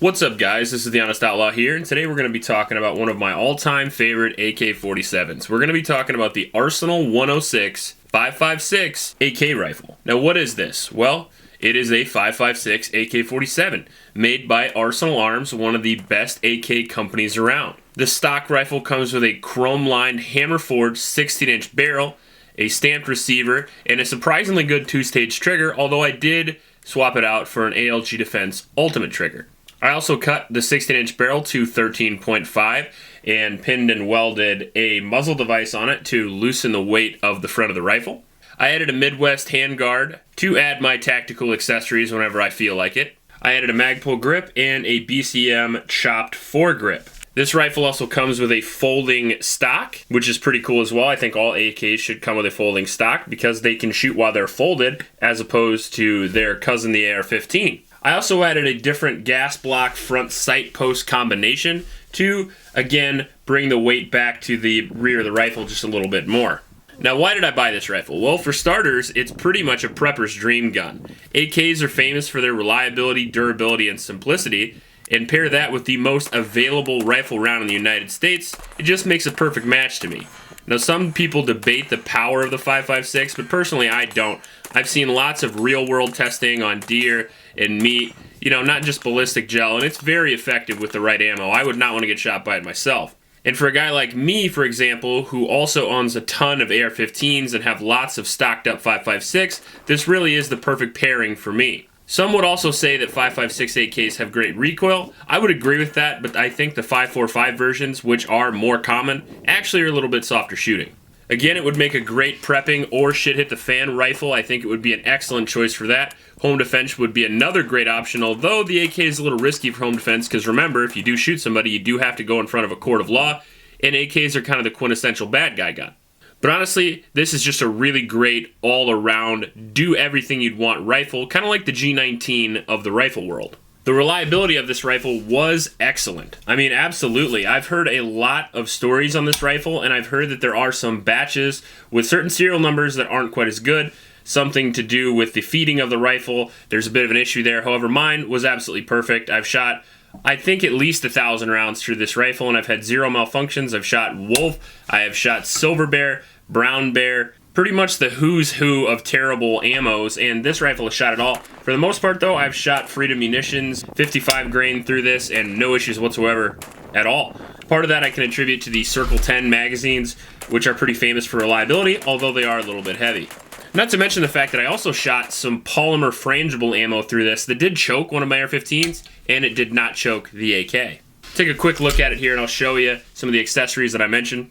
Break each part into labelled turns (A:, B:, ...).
A: What's up, guys? This is the Honest Outlaw here, and today we're going to be talking about one of my all-time favorite AK-47s. We're going to be talking about the Arsenal 106 5.56 AK rifle. Now, what is this? Well, it is a 5.56 AK-47 made by Arsenal Arms, one of the best AK companies around. The stock rifle comes with a chrome-lined hammer-forged 16-inch barrel, a stamped receiver, and a surprisingly good two-stage trigger, although I did swap it out for an ALG Defense Ultimate trigger. I also cut the 16-inch barrel to 13.5 and pinned and welded a muzzle device on it to loosen the weight of the front of the rifle. I added a Midwest handguard to add my tactical accessories whenever I feel like it. I added a Magpul grip and a BCM chopped foregrip. This rifle also comes with a folding stock, which is pretty cool as well. I think all AKs should come with a folding stock because they can shoot while they're folded as opposed to their cousin, the AR-15. I also added a different gas block front sight post combination to, again, bring the weight back to the rear of the rifle just a little bit more. Now, why did I buy this rifle? Well, for starters, it's pretty much a prepper's dream gun. AKs are famous for their reliability, durability, and simplicity, and pair that with the most available rifle round in the United States, it just makes a perfect match to me. Now, some people debate the power of the 5.56, but personally, I don't. I've seen lots of real-world testing on deer and meat, not just ballistic gel, and it's very effective with the right ammo. I would not want to get shot by it myself. And for a guy like me, for example, who also owns a ton of AR-15s and have lots of stocked up 5.56, this really is the perfect pairing for me. Some would also say that 5.56 AKs have great recoil. I would agree with that, but I think the 5.45 versions, which are more common, actually are a little bit softer shooting. Again, it would make a great prepping or shit hit the fan rifle. I think it would be an excellent choice for that. Home defense would be another great option, although the AK is a little risky for home defense because remember, if you do shoot somebody, you do have to go in front of a court of law, and AKs are kind of the quintessential bad guy gun. But honestly, this is just a really great all-around, do everything you'd want rifle, kind of like the G19 of the rifle world. The reliability of this rifle was excellent. I mean, absolutely. I've heard a lot of stories on this rifle, and I've heard that there are some batches with certain serial numbers that aren't quite as good. Something to do with the feeding of the rifle. There's a bit of an issue there. However, mine was absolutely perfect. I've shot, I think, at least 1,000 rounds through this rifle, and I've had zero malfunctions. I've shot Wolf. I have shot Silver Bear, Brown Bear, pretty much the who's who of terrible ammos, and this rifle has shot it all. For the most part, though, I've shot Freedom Munitions, 55 grain through this, and no issues whatsoever at all. Part of that I can attribute to the Circle 10 magazines, which are pretty famous for reliability, although they are a little bit heavy. Not to mention the fact that I also shot some polymer frangible ammo through this that did choke one of my AR-15s, and it did not choke the AK. Take a quick look at it here, and I'll show you some of the accessories that I mentioned.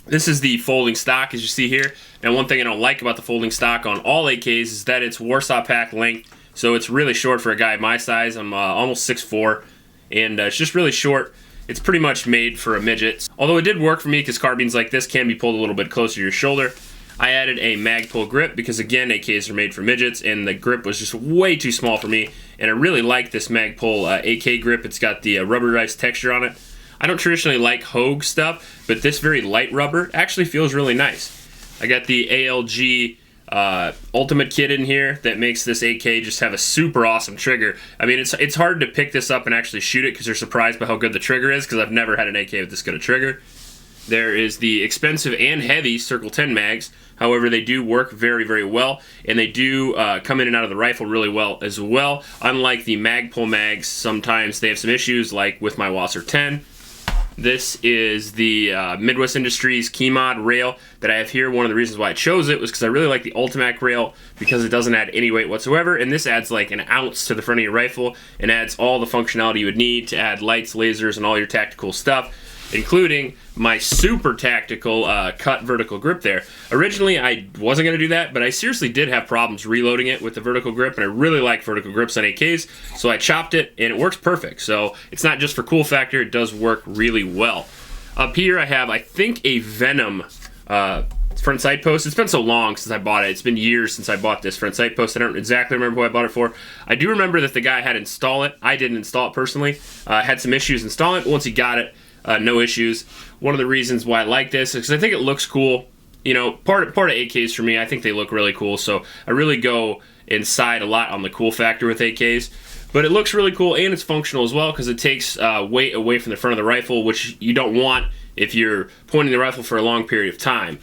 A: This is the folding stock, as you see here. Now, one thing I don't like about the folding stock on all AKs is that it's Warsaw Pack length, so it's really short for a guy my size. I'm almost 6'4", and it's just really short. It's pretty much made for a midget. Although it did work for me because carbines like this can be pulled a little bit closer to your shoulder. I added a Magpul grip because, again, AKs are made for midgets, and the grip was just way too small for me, and I really like this Magpul AK grip. It's got the rubberized texture on it. I don't traditionally like Hogue stuff, but this very light rubber actually feels really nice. I got the ALG Ultimate kit in here that makes this AK just have a super awesome trigger. I mean, it's hard to pick this up and actually shoot it because you're surprised by how good the trigger is because I've never had an AK with this good a trigger. There is the expensive and heavy Circle 10 mags. However, they do work very, very well, and they do come in and out of the rifle really well as well. Unlike the Magpul mags, sometimes they have some issues, like with my Wasser 10. This is the Midwest Industries Keymod rail that I have here. One of the reasons why I chose it was because I really like the Ultimac rail because it doesn't add any weight whatsoever, and this adds like an ounce to the front of your rifle and adds all the functionality you would need to add lights, lasers, and all your tactical stuff, including my super tactical cut vertical grip there. Originally, I wasn't going to do that, but I seriously did have problems reloading it with the vertical grip, and I really like vertical grips on AKs, so I chopped it, and it works perfect. So it's not just for cool factor, it does work really well. Up here, I have, I think, a Venom front sight post. It's been so long since I bought it. It's been years since I bought this front sight post. I don't exactly remember who I bought it for. I do remember that the guy had to install it. I didn't install it personally. Had some issues installing it. Once he got it, no issues. One of the reasons why I like this is because I think it looks cool. Part of AKs for me, I think they look really cool, so I really go inside a lot on the cool factor with AKs. But it looks really cool, and it's functional as well because it takes weight away from the front of the rifle, which you don't want if you're pointing the rifle for a long period of time.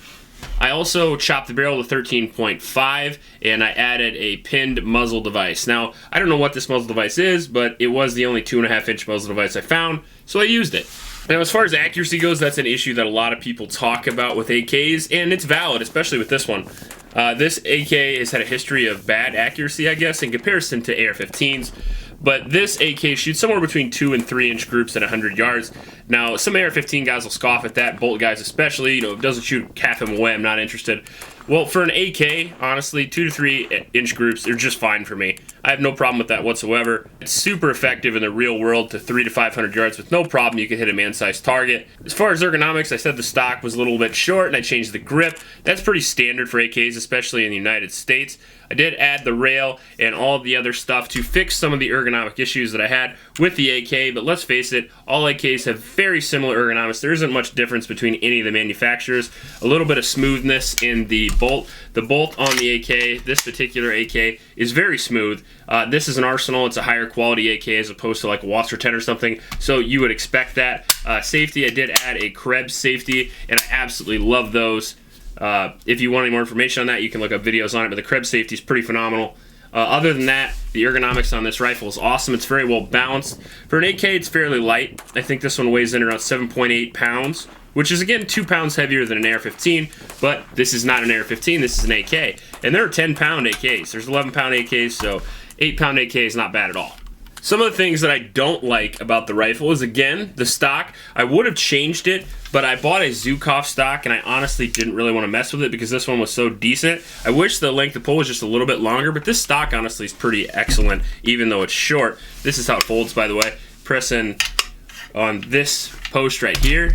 A: I also chopped the barrel to 13.5, and I added a pinned muzzle device. Now, I don't know what this muzzle device is, but it was the only 2.5-inch muzzle device I found, so I used it. Now, as far as accuracy goes, that's an issue that a lot of people talk about with AKs, and it's valid, especially with this one. This AK has had a history of bad accuracy, I guess, in comparison to AR-15s. But this AK shoots somewhere between 2 and 3 inch groups at 100 yards. Now, some AR-15 guys will scoff at that, bolt guys especially. You know, if it doesn't shoot half of them away, I'm not interested. Well, for an AK, honestly, 2 to 3 inch groups are just fine for me. I have no problem with that whatsoever. It's super effective in the real world to 300 to 500 yards with no problem. You can hit a man-sized target. As far as ergonomics, I said the stock was a little bit short and I changed the grip. That's pretty standard for AKs, especially in the United States. I did add the rail and all the other stuff to fix some of the ergonomic issues that I had with the AK, but let's face it, all AKs have very similar ergonomics. There isn't much difference between any of the manufacturers. A little bit of smoothness in the bolt. The bolt on the AK, this particular AK, is very smooth. This is an Arsenal. It's a higher quality AK as opposed to like a Wasser 10 or something, so you would expect that. Safety, I did add a Krebs safety, and I absolutely love those. If you want any more information on that, you can look up videos on it, but the Krebs safety is pretty phenomenal. Other than that, the ergonomics on this rifle is awesome. It's very well balanced. For an AK, it's fairly light. I think this one weighs in around 7.8 pounds, which is, again, 2 pounds heavier than an AR-15, but this is not an AR-15, this is an AK. And there are 10-pound AKs. There's 11-pound AKs, so 8-pound AK is not bad at all. Some of the things that I don't like about the rifle is, again, the stock. I would have changed it, but I bought a Zukov stock, and I honestly didn't really want to mess with it because this one was so decent. I wish the length of pull was just a little bit longer, but this stock, honestly, is pretty excellent, even though it's short. This is how it folds, by the way. Press in on this post right here.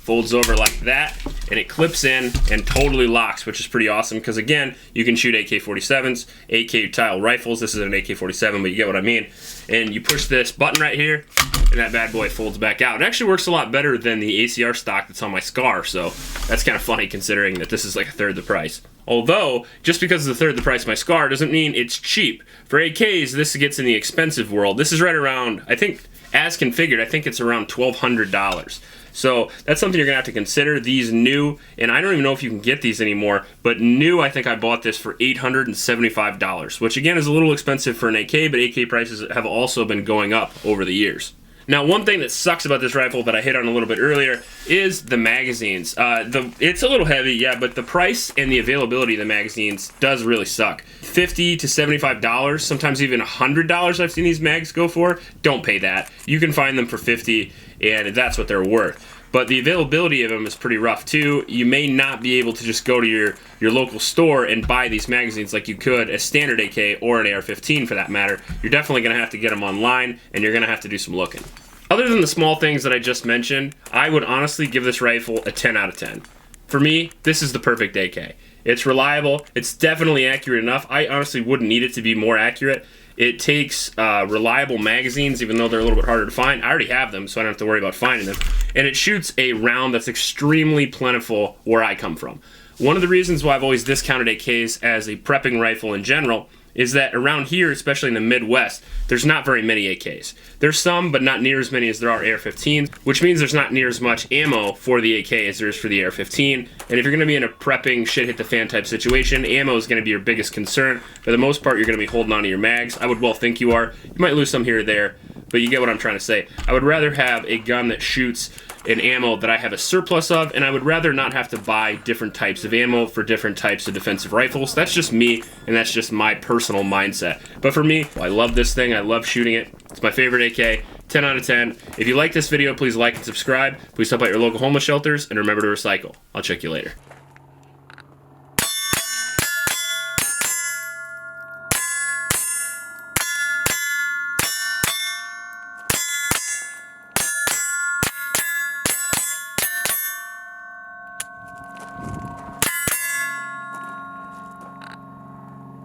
A: Folds over like that, and it clips in and totally locks, which is pretty awesome because, again, you can shoot AK-47s, AK-style rifles. This is an AK-47, but you get what I mean. And you push this button right here, and that bad boy folds back out. It actually works a lot better than the ACR stock that's on my SCAR, so that's kind of funny considering that this is like a third the price. Although, just because it's a third the price of my SCAR doesn't mean it's cheap. For AKs, this gets in the expensive world. This is right around, I think, as configured, I think it's around $1,200. So that's something you're going to have to consider. These new, and I don't even know if you can get these anymore, but new, I think I bought this for $875, which again is a little expensive for an AK, but AK prices have also been going up over the years. Now, one thing that sucks about this rifle that I hit on a little bit earlier is the magazines. It's a little heavy, yeah, but the price and the availability of the magazines does really suck. $50 to $75, sometimes even $100 I've seen these mags go for. Don't pay that. You can find them for $50, and that's what they're worth. But the availability of them is pretty rough too. You may not be able to just go to your local store and buy these magazines like you could a standard AK or an AR-15 for that matter. You're definitely going to have to get them online, and you're going to have to do some looking. Other than the small things that I just mentioned, I would honestly give this rifle a 10 out of 10. For me, this is the perfect AK. It's reliable. It's definitely accurate enough. I honestly wouldn't need it to be more accurate. It takes reliable magazines, even though they're a little bit harder to find. I already have them, so I don't have to worry about finding them. And it shoots a round that's extremely plentiful where I come from. One of the reasons why I've always discounted AKs as a prepping rifle in general is that around here, especially in the Midwest, there's not very many AKs. There's some, but not near as many as there are AR-15s, which means there's not near as much ammo for the AK as there is for the AR-15. And if you're going to be in a prepping, shit-hit-the-fan type situation, ammo is going to be your biggest concern. For the most part, you're going to be holding on to your mags. I would well think you are. You might lose some here or there, but you get what I'm trying to say. I would rather have a gun that shoots an ammo that I have a surplus of, and I would rather not have to buy different types of ammo for different types of defensive rifles. That's just me, and that's just my personal mindset. But for me, I love this thing. I love shooting it. It's my favorite AK. 10 out of 10. If you like this video, please like and subscribe. Please help out your local homeless shelters, and remember to recycle. I'll check you later.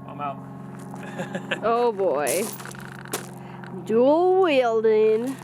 A: I'm out.
B: Oh boy. Dual wielding.